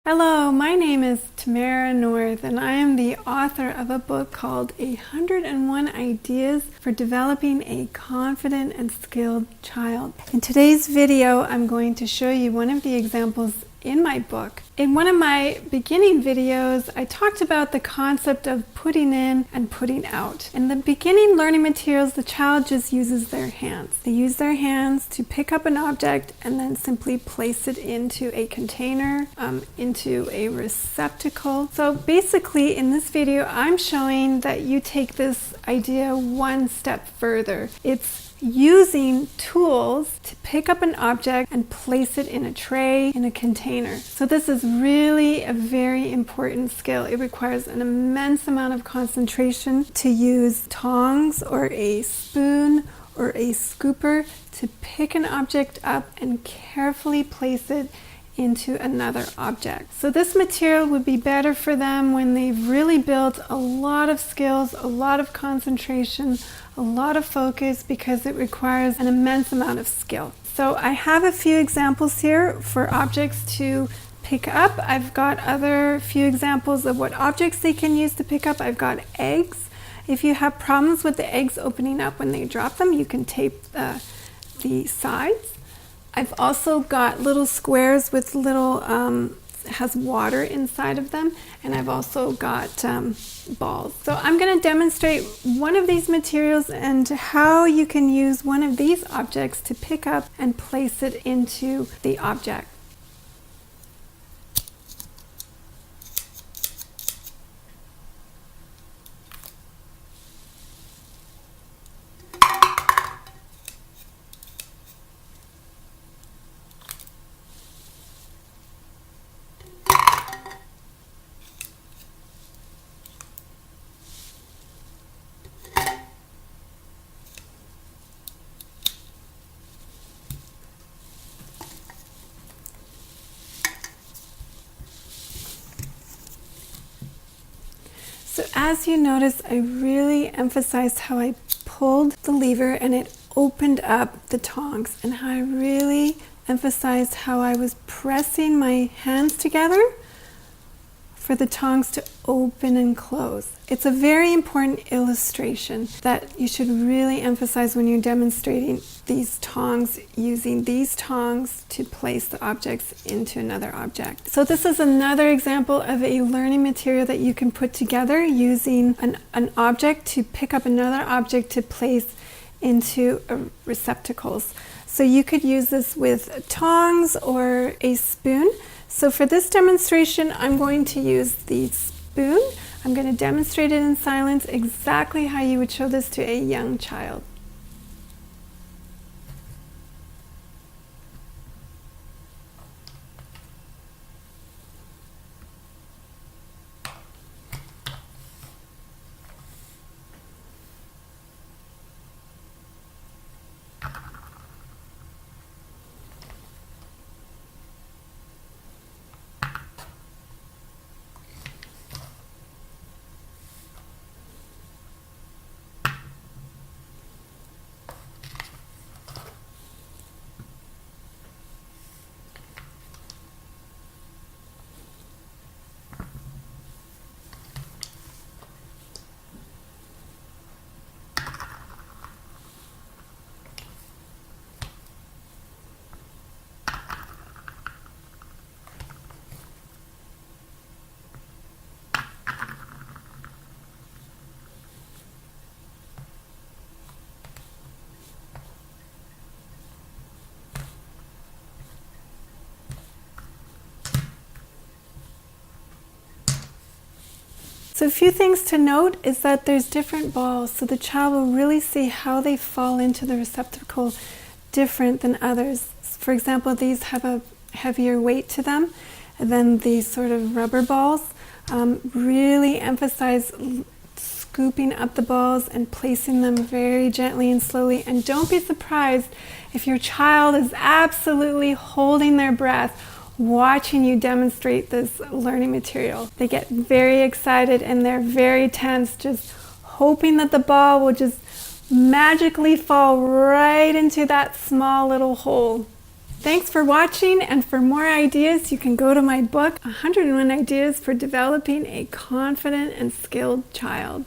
Hello, my name is Tamara North and I am the author of a book called 101 Ideas for Developing a Confident and Skilled Child. In today's video, I'm going to show you one of the examples in my book. In one of my beginning videos, I talked about the concept of putting in and putting out. In the beginning learning materials, the child just uses their hands. They use their hands to pick up an object and then simply place it into a container, into a receptacle. So basically in this video, I'm showing that you take this idea one step further. It's using tools to pick up an object and place it in a tray, in a container. So this is really a very important skill. It requires an immense amount of concentration to use tongs or a spoon or a scooper to pick an object up and carefully place it into another object. So this material would be better for them when they've really built a lot of skills, a lot of concentration, a lot of focus, because it requires an immense amount of skill. So I have a few examples here for objects to pick up. I've got other few examples of what objects they can use to pick up. I've got eggs. If you have problems with the eggs opening up when they drop them, you can tape the sides. I've also got little squares with little, has water inside of them, and I've also got balls. So I'm going to demonstrate one of these materials and how you can use one of these objects to pick up and place it into the object. So as you notice, I really emphasized how I pulled the lever and it opened up the tongs, and how I really emphasized how I was pressing my hands together for the tongs to open and close. It's a very important illustration that you should really emphasize when you're demonstrating these tongs, using these tongs to place the objects into another object. So this is another example of a learning material that you can put together using an object to pick up another object to place into receptacles. So you could use this with tongs or a spoon. So for this demonstration, I'm going to use the spoon. I'm going to demonstrate it in silence exactly how you would show this to a young child. So a few things to note is that there's different balls, so the child will really see how they fall into the receptacle different than others. For example, these have a heavier weight to them than these sort of rubber balls. Really emphasize scooping up the balls and placing them very gently and slowly, and don't be surprised if your child is absolutely holding their breath watching you demonstrate this learning material. They get very excited and they're very tense, just hoping that the ball will just magically fall right into that small little hole. Thanks for watching, and for more ideas, you can go to my book, 101 Ideas for Developing a Confident and Skilled Child.